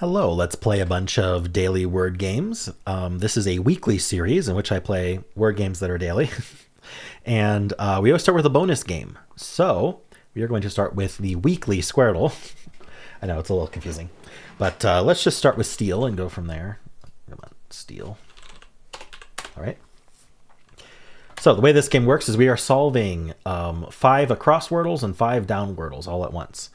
Hello, let's play a bunch of daily word games. This is a weekly series in which I play word games that are daily. and we always start with a bonus game. So we are going to start with the weekly Squardle. I know it's a little confusing. But let's just start with steel and go from there. Come on, steel. All right. So the way this game works is we are solving 5 across wordles and 5 down wordles all at once.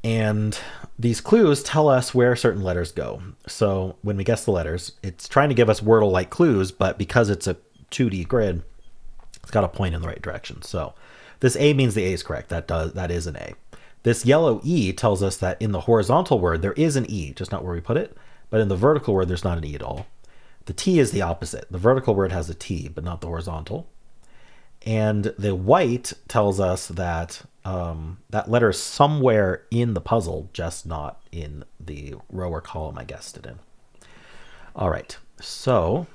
And these clues tell us where certain letters go. So when we guess the letters, it's trying to give us Wordle-like clues, but because it's a 2D grid, it's got to point in the right direction. So this A means the A is correct. That is an A. This yellow E tells us that in the horizontal word, there is an E, just not where we put it. But in the vertical word, there's not an E at all. The T is the opposite. The vertical word has a T, but not the horizontal. And the white tells us that that letter is somewhere in the puzzle, just not in the row or column I guessed it in. All right, so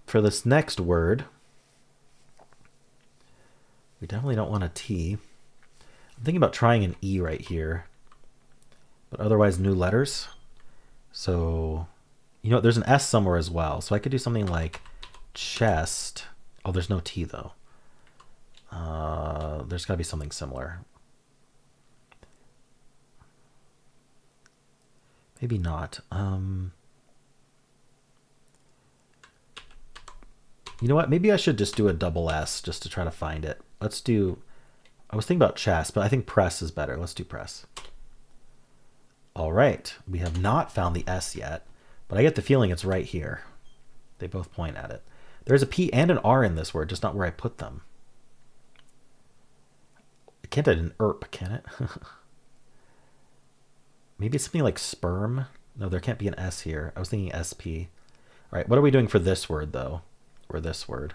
for this next word, we definitely don't want a T. I'm thinking about trying an E right here, but otherwise new letters. So, you know, there's an S somewhere as well. So I could do something like chest. Oh, there's no T though. There's got to be something similar. Maybe not. You know what? Maybe I should just do a double S just to try to find it. Let's do... I was thinking about chest, but I think press is better. Let's do press. All right. We have not found the S yet, but I get the feeling it's right here. They both point at it. There's a P and an R in this word, just not where I put them. It can't add an ERP, can it? Maybe it's something like sperm. No, there can't be an S here. I was thinking SP. All right, what are we doing for this word, though? Or this word?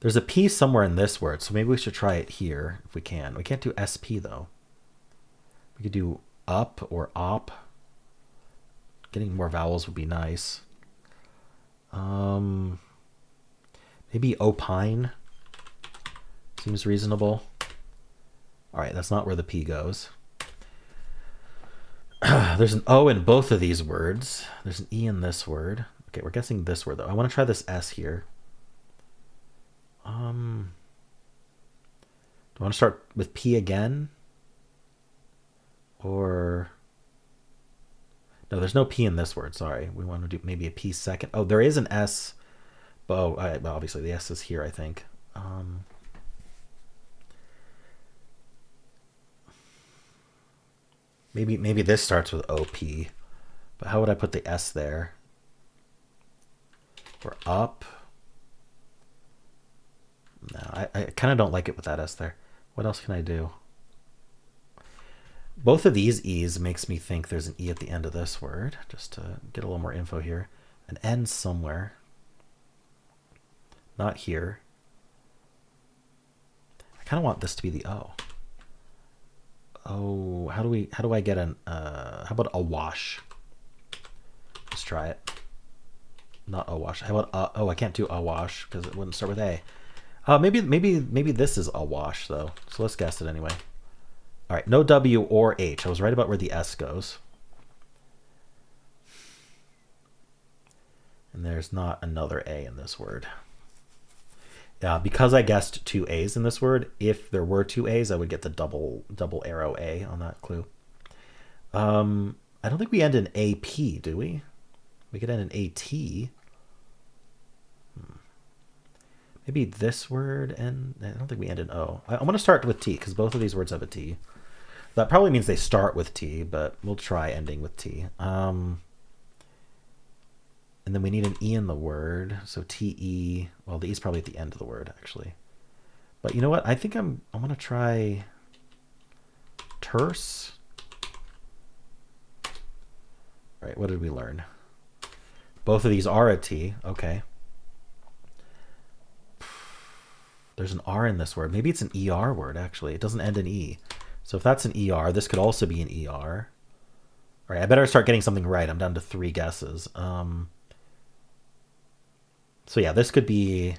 There's a P somewhere in this word, so maybe we should try it here if we can. We can't do SP, though. We could do up or op. Getting more vowels would be nice. Maybe opine. Seems reasonable. All right, that's not where the P goes. There's an O in both of these words. There's an E in this word. Okay, we're guessing this word, though. I want to try this S here. Do I want to start with P again? Or... No, there's no P in this word. Sorry. We want to do maybe a P second. Oh, there is an S. Oh, well, obviously the S is here, I think. Maybe this starts with OP. But how would I put the S there? Or up? No, I kind of don't like it with that S there. What else can I do? Both of these E's makes me think there's an E at the end of this word, just to get a little more info here. An N somewhere. Not here. I kind of want this to be the O. Oh, how do I get an how about a wash? Let's try it. Not a wash. How about oh, I can't do a wash because it wouldn't start with A. Maybe this is a wash though. So let's guess it anyway. All right, no W or H. I was right about where the S goes. And there's not another A in this word. Because I guessed 2 A's in this word, if there were 2 A's, I would get the double arrow A on that clue. I don't think we end in AP, do we? We could end in AT. Maybe this word, and I don't think we end in O. I want to start with T, because both of these words have a T. That probably means they start with T, but we'll try ending with T. And then we need an E in the word. So TE. Well, the E's probably at the end of the word, actually. But you know what? I think I'm going to try terse. All right, what did we learn? Both of these are a T. Okay. There's an R in this word. Maybe it's an ER word, actually. It doesn't end in E. So if that's an ER, this could also be an ER. All right, I better start getting something right. I'm down to 3 guesses. So yeah, this could be...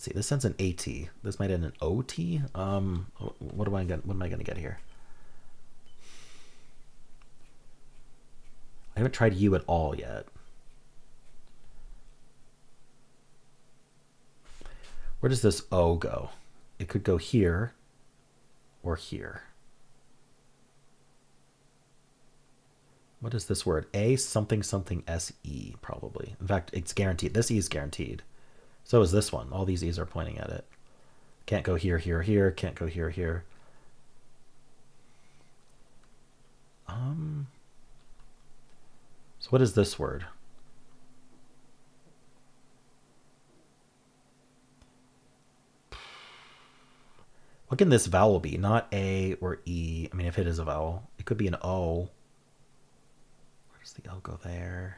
Let's see. This ends in AT. This might end in OT. What am I gonna get here? I haven't tried U at all yet. Where does this O go? It could go here or here. What is this word? A something something SE, probably. In fact, it's guaranteed. This E is guaranteed. So is this one. All these E's are pointing at it. Can't go here, here, here. Can't go here, here. So what is this word? What can this vowel be? Not A or E. I mean, if it is a vowel, it could be an O. Where does the O go there?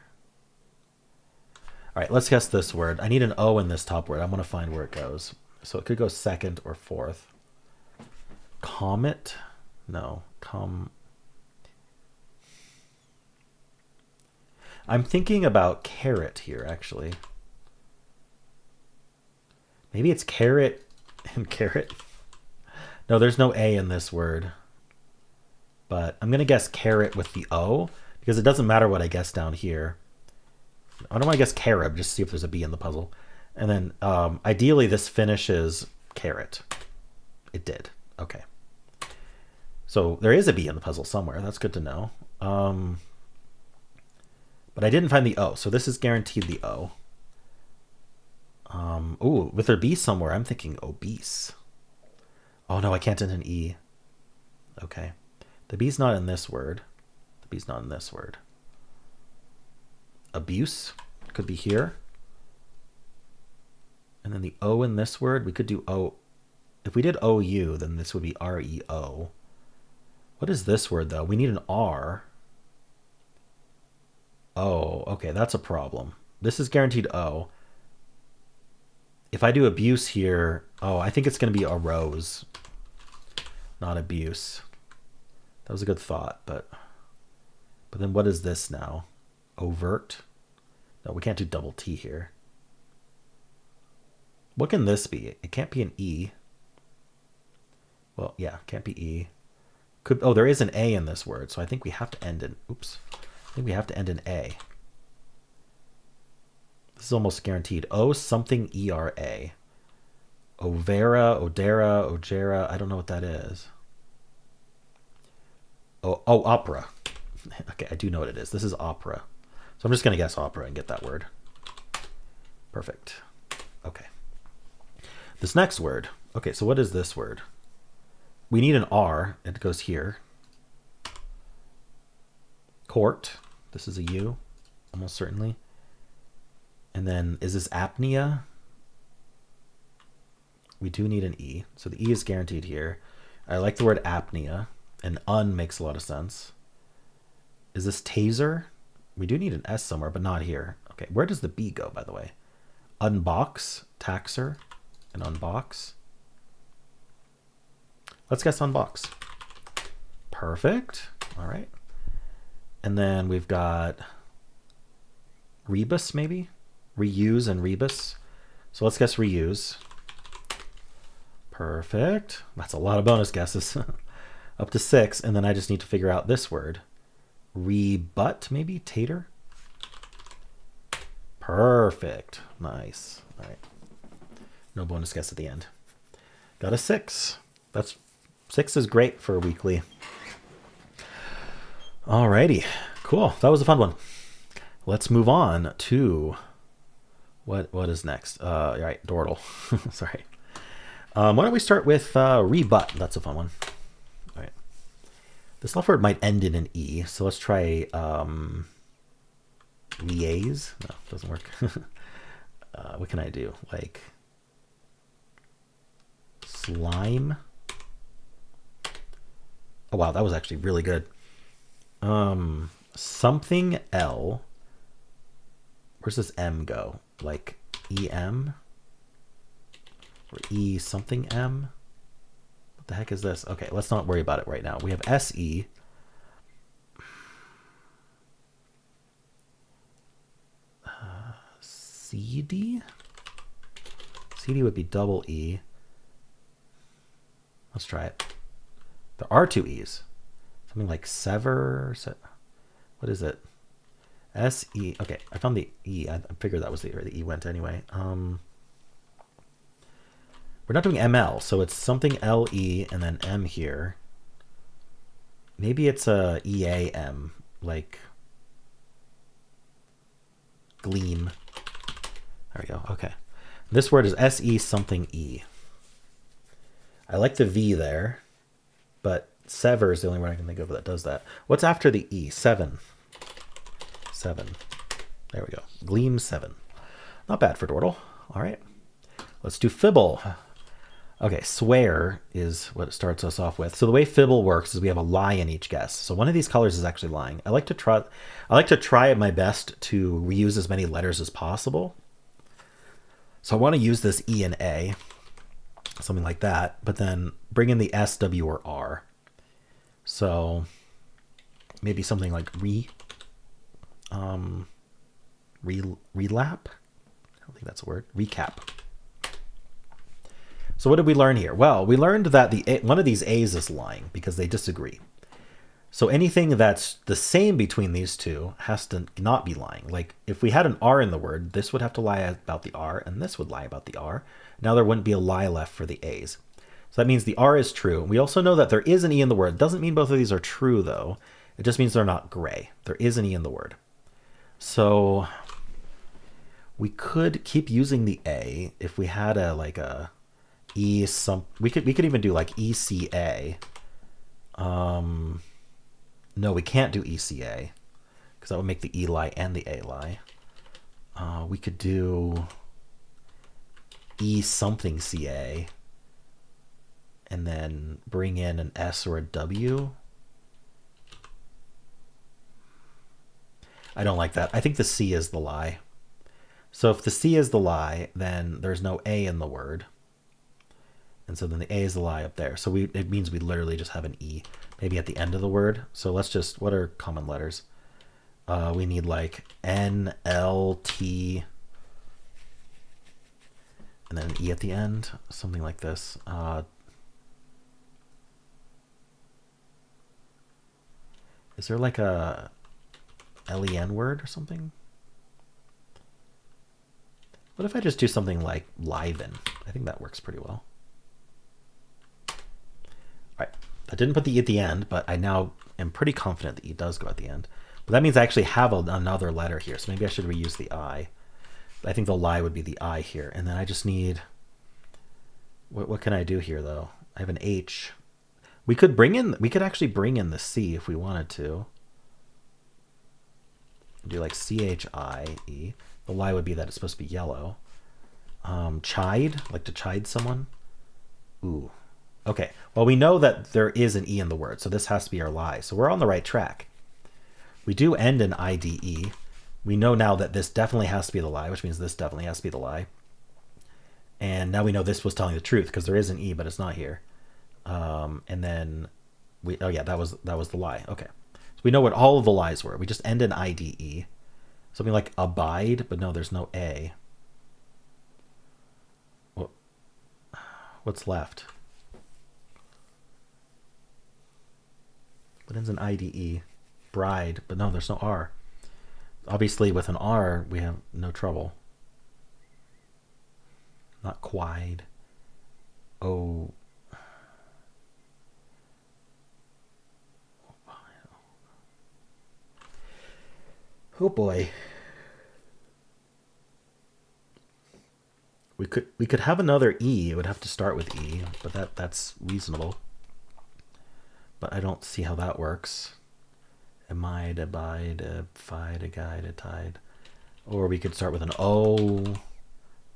All right, let's guess this word. I need an O in this top word. I want to find where it goes. So it could go second or fourth. Comet? No. I'm thinking about carrot here, actually. Maybe it's carrot and carrot. No, there's no A in this word. But I'm going to guess carrot with the O, because it doesn't matter what I guess down here. I don't want to guess carob, just to see if there's a B in the puzzle. And then ideally this finishes carrot. It did. Okay. So there is a B in the puzzle somewhere. That's good to know. But I didn't find the O, so this is guaranteed the O. Ooh, with there B somewhere, I'm thinking obese. Oh no, I can't end an E. Okay. The B's not in this word. The B's not in this word. Abuse could be here. And then the O in this word, we could do O. If we did OU, then this would be REO. What is this word, though? We need an R. Oh, okay, that's a problem. This is guaranteed O. If I do abuse here, oh, I think it's going to be arose, not abuse. That was a good thought, but then what is this now? Overt? No, we can't do double T here. What can this be? It can't be an E. Well, yeah, can't be E. Could, oh, there is an A in this word, so I think we have to end in, oops. I think we have to end in A. This is almost guaranteed. O something ERA. Overa, Odera, Ojera. I don't know what that is. Oh, opera. Okay, I do know what it is. This is opera. So I'm just going to guess opera and get that word. Perfect. Okay. This next word. Okay, so what is this word? We need an R. It goes here. Court. This is a U, almost certainly. And then is this apnea? We do need an E. So the E is guaranteed here. I like the word apnea. And makes a lot of sense. Is this taser? We do need an S somewhere, but not here. Okay, where does the B go, by the way? Unbox, taxer, and unbox. Let's guess unbox. Perfect. All right. And then we've got rebus, maybe? Reuse and rebus. So let's guess reuse. Perfect. That's a lot of bonus guesses. Up to 6. And then I just need to figure out this word. Rebut, maybe? Tater? Perfect. Nice. All right. No bonus guess at the end. Got a 6. 6 is great for a weekly. Alrighty, cool. That was a fun one. Let's move on to what is next. All right, Dordle. Sorry. Why don't we start with rebut? That's a fun one. All right. This left word might end in an E, so let's try liaise. No, doesn't work. What can I do? Like slime. Oh wow, that was actually really good. Something L. Where's this M go? Like EM? Or E something M? What the heck is this? Okay, let's not worry about it right now. We have SE. CD? CD would be double E. Let's try it. There are two E's. Something like sever. What is it? S-E. Okay, I found the E. I figured that was where the E went anyway. We're not doing ML, so it's something LE and then M here. Maybe it's a EAM, like gleam. There we go. Okay. This word is SE something E. I like the V there, but sever is the only word I can think of that does that. What's after the E? 7. 7. There we go. Gleam 7. Not bad for Dordle. All right. Let's do Fibble. Okay, swear is what it starts us off with. So the way Fibble works is we have a lie in each guess. So one of these colors is actually lying. I like to try my best to reuse as many letters as possible. So I want to use this E and A, something like that, but then bring in the S, W, or R. So maybe something like relap. I don't think that's a word. Recap. So what did we learn here? Well, we learned that one of these A's is lying because they disagree. So anything that's the same between these two has to not be lying. Like if we had an R in the word, this would have to lie about the R, and this would lie about the R. Now there wouldn't be a lie left for the A's. So that means the R is true. We also know that there is an E in the word. Doesn't mean both of these are true, though. It just means they're not gray. There is an E in the word. So we could keep using the A if we had a E some. We could even do like ECA. No, we can't do ECA because that would make the E lie and the A lie. We could do E something CA and then bring in an S or a W. I don't like that. I think the C is the lie. So if the C is the lie, then there's no A in the word. And so then the A is the lie up there. So it means we literally just have an E, maybe at the end of the word. So let's just, what are common letters? We need like N, L, T, and then an E at the end, something like this. Is there like a LEN word or something? What if I just do something like liven? I think that works pretty well. All right, I didn't put the E at the end, but I now am pretty confident the E does go at the end. But that means I actually have another letter here, so maybe I should reuse the I. I think the lie would be the I here, and then I just need, what can I do here though? I have an H. We could actually bring in the C if we wanted to. Do like CHIE. The lie would be that it's supposed to be yellow. Chide, like to chide someone. Ooh. Okay, well we know that there is an E in the word, so this has to be our lie. So we're on the right track. We do end in IDE. We know now that this definitely has to be the lie, which means this definitely has to be the lie. And now we know this was telling the truth because there is an E, but it's not here. And then oh yeah, that was the lie. Okay, so we know what all of the lies were. We just end in IDE. Something like abide, but no, there's no A. What's left? What ends in IDE? Bride, but no, there's no R. Obviously, with an R, we have no trouble. Not quide. Oh. Oh boy. We could have another E. It would have to start with E, but that's reasonable. But I don't see how that works. Amide, abide, fide, a guide, a tide. Or we could start with an O.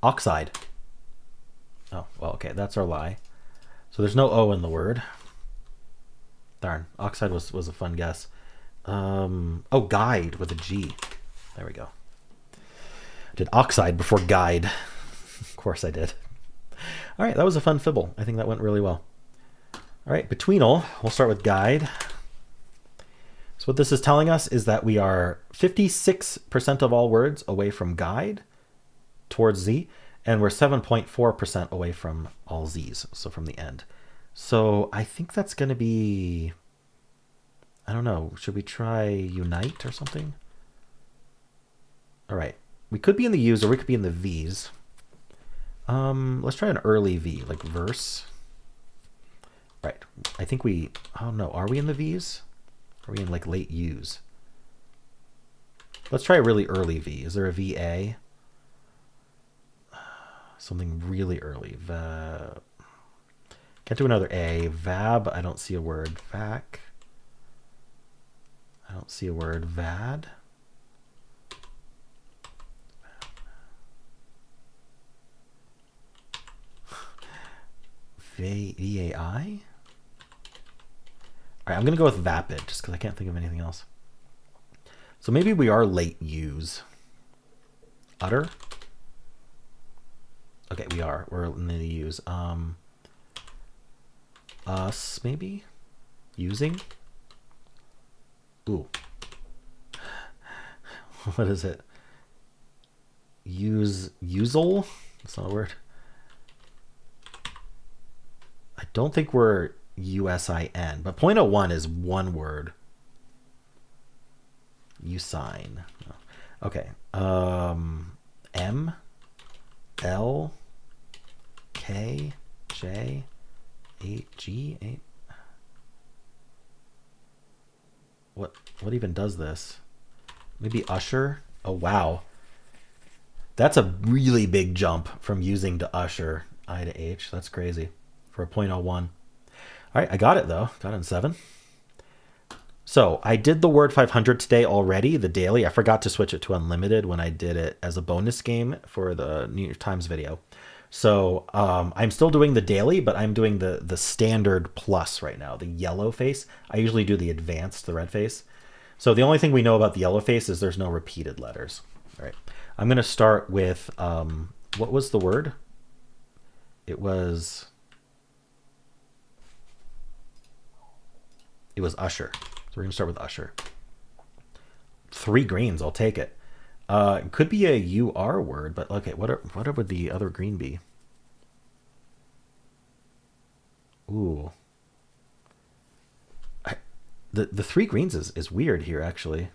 Oxide. Oh, well, okay, that's our lie. So there's no O in the word. Darn, oxide was a fun guess. Oh, guide with a G. There we go. I did oxide before guide. Of course I did. All right, that was a fun Fibble. I think that went really well. All right, Betweenle, we'll start with guide. So what this is telling us is that we are 56% of all words away from guide towards Z, And we're 7.4% away from all z's, so from the end. So I think that's going to be, I don't know, should we try unite or something? All right, we could be in the u's or we could be in the v's. Let's try an early v, like verse. Right, I think we, oh no, are we in the v's? Are we in like late u's? Let's try a really early v. Is there a VA? Something really early. Can't do another A. Vab, I don't see a word. Vac, I don't see a word. Vad. VAI? All right, I'm going to go with vapid just because I can't think of anything else. So maybe we are late use. Utter? Okay, we are. We're in the use. Us, maybe? Using? Ooh. What is it? Usel? That's not a word. I don't think we're USIN, but 0.01 is one word. Usign. Okay. M, L, K, J, 8G, 8. What even does this? Maybe usher? Oh, wow. That's a really big jump from using to usher, I to H. That's crazy for a 0.01. All right, I got it, though. Got it in 7. So I did the Word 500 today already, the daily. I forgot to switch it to unlimited when I did it as a bonus game for the New York Times video. So I'm still doing the daily, but I'm doing the standard plus right now, the yellow face. I usually do the advanced, the red face. So the only thing we know about the yellow face is there's no repeated letters. All right. I'm going to start with, what was the word? It was usher. So we're going to start with usher. 3 greens, I'll take it. It could be a UR word, but okay, what would the other green be? Ooh. The 3 greens is weird here, actually.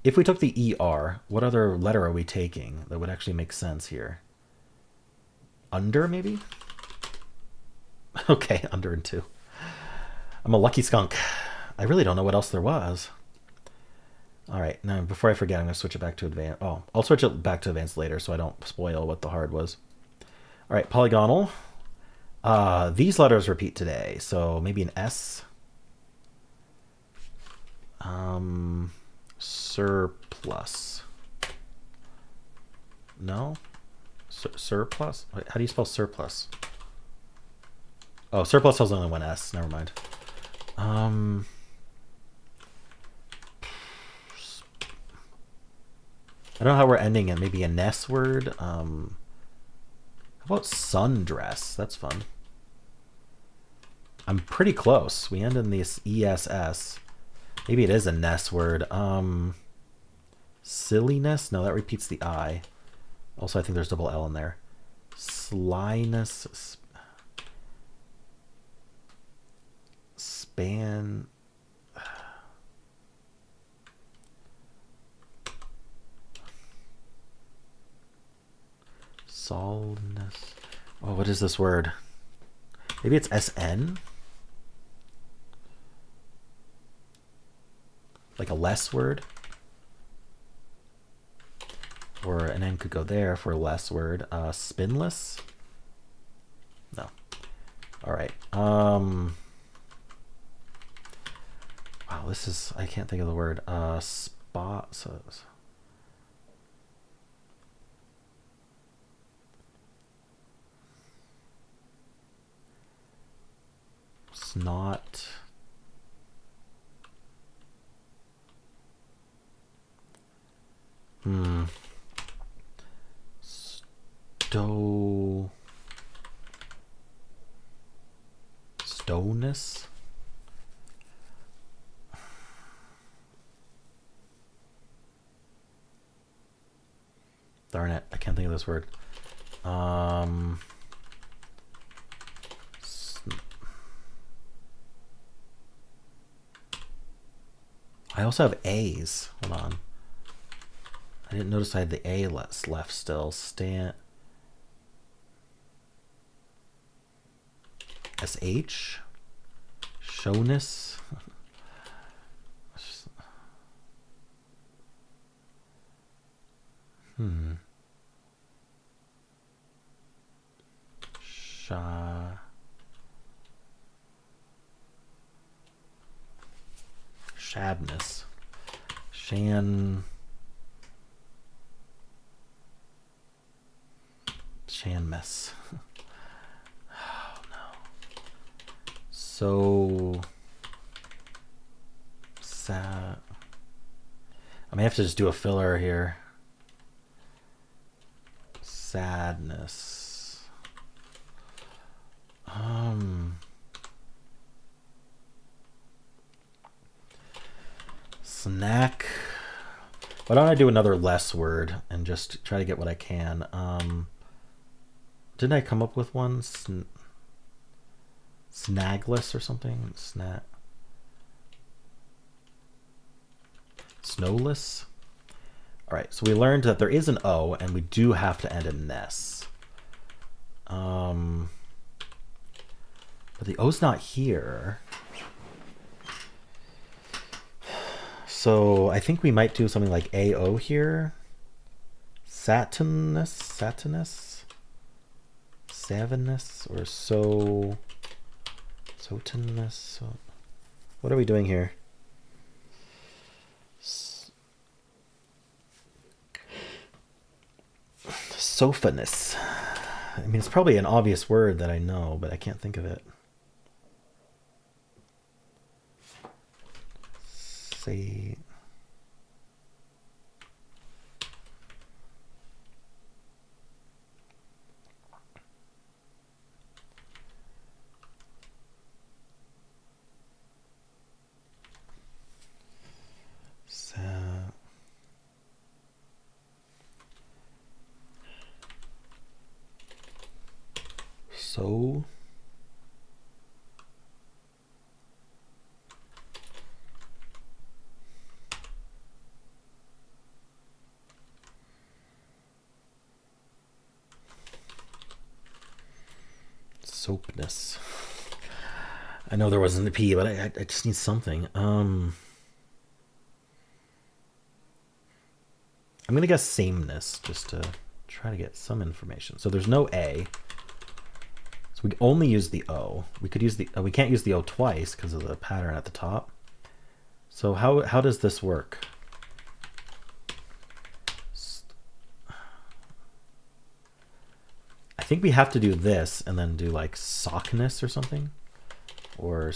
If we took the ER, what other letter are we taking that would actually make sense here? Under, maybe? Okay, under and 2. I'm a lucky skunk. I really don't know what else there was. All right, now before I forget, I'm going to switch it back to advanced. Oh, I'll switch it back to advanced later so I don't spoil what the hard was. All right, Polygonle. These letters repeat today, so maybe an S. Surplus. No? Surplus? Wait, how do you spell surplus? Oh, surplus has only one S. Never mind. I don't know how we're ending it. Maybe a Ness word. How about sundress? That's fun. I'm pretty close. We end in this ESS. Maybe it is a Ness word. Silliness? No, that repeats the I. Also, I think there's double L in there. Slyness. Span. Solness. Oh, what is this word? Maybe it's SN? Like a less word? Or an N could go there for a less word. Spinless? No. All right. Wow, this is, I can't think of the word. Spot. So, snot. Stoness. Darn it, I can't think of this word. I also have A's. Hold on. I didn't notice I had the A left still. SH? Showness? Shadness. Shanmess. Oh no. So sad. I may have to just do a filler here. Sadness. Snack. Why don't I do another less word and just try to get what I can? Didn't I come up with one? Snagless or something? Snowless? All right, so we learned that there is an O, and we do have to end in ness. But the O's not here. So I think we might do something like AO here. Satinus, Savinus, or Sotinus. What are we doing here? Sophanus. I mean, it's probably an obvious word that I know, but I can't think of it. Say. So soapness. I know there wasn't a P, but I just need something. I'm gonna guess sameness just to try to get some information. So there's no A. So we only use the O. We could use the we can't use the O twice because of the pattern at the top. So how does this work? I think we have to do this and then do like sockness or something, or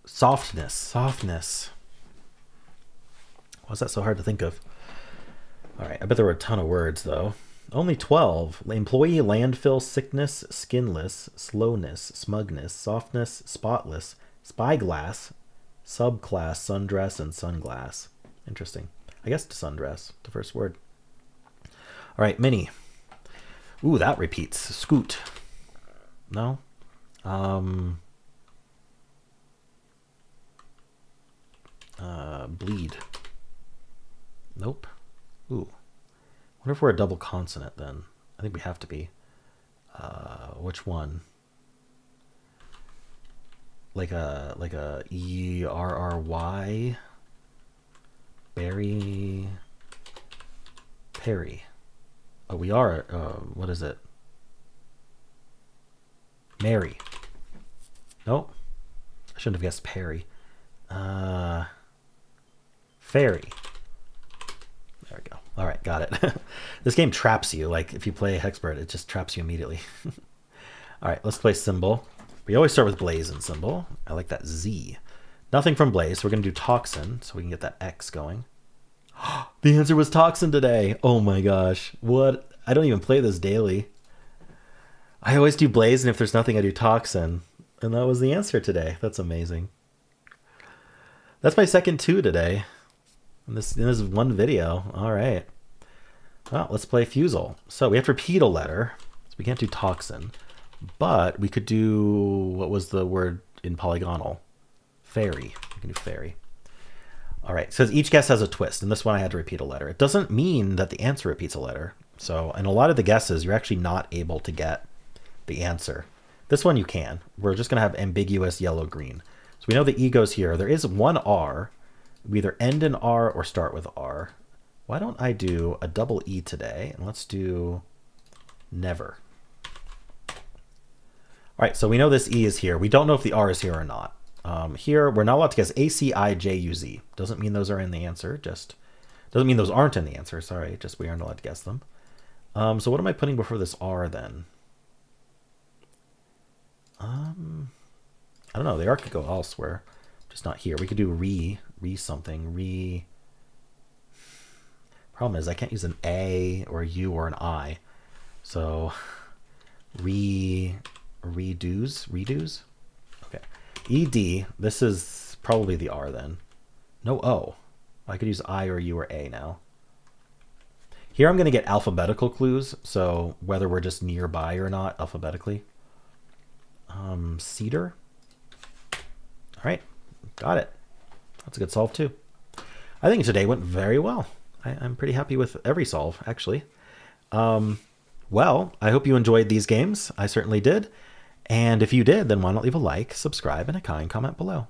softness. Why is that so hard to think of? All right, I bet there were a ton of words though. Only 12. Employee, landfill, sickness, skinless, slowness, smugness, softness, spotless, spyglass, subclass, sundress, and sunglass. Interesting. I guess to sundress, the first word. All right, mini. Ooh, that repeats. Scoot. No? Bleed. Nope. Ooh. What if we're a double consonant then? I think we have to be. Which one? Like a E-R-R-Y? Berry. Perry. Oh, we are. What is it? Mary. Nope. I shouldn't have guessed Perry. Fairy. There we go. All right, got it. This game traps you. Like if you play Hexbird, it just traps you immediately. All right, let's play Symble. We always start with Blaze in Symble. I like that Z. Nothing from Blaze, so we're going to do Toxin so we can get that X going. The answer was Toxin today. Oh my gosh. What? I don't even play this daily. I always do Blaze, and if there's nothing, I do Toxin. And that was the answer today. That's amazing. That's my second 2 today. And this is one video. All right. Well, let's play Fusele. So we have to repeat a letter. So we can't do toxin. But we could do, what was the word in Polygonle? Fairy. We can do fairy. All right, it says each guess has a twist. And this one I had to repeat a letter. It doesn't mean that the answer repeats a letter. So in a lot of the guesses, you're actually not able to get the answer. This one you can. We're just going to have ambiguous yellow, green. So we know the E goes here. There is one R. We either end in R or start with R. Why don't I do a double E today? And let's do never. All right, so we know this E is here. We don't know if the R is here or not. Here, we're not allowed to guess A, C, I, J, U, Z. Doesn't mean those are in the answer. Just doesn't mean those aren't in the answer. Sorry, just we aren't allowed to guess them. So what am I putting before this R then? I don't know. The R could go elsewhere, just not here. We could do re something. Problem is I can't use an A or a U or an I. So redos. Okay. ED, this is probably the R then. No O. I could use I or U or A now. Here I'm going to get alphabetical clues, so whether we're just nearby or not alphabetically. Cedar. All right, got it. That's a good solve too. I think today went very well. I'm pretty happy with every solve, actually. Well, I hope you enjoyed these games. I certainly did. And if you did, then why not leave a like, subscribe, and a kind comment below.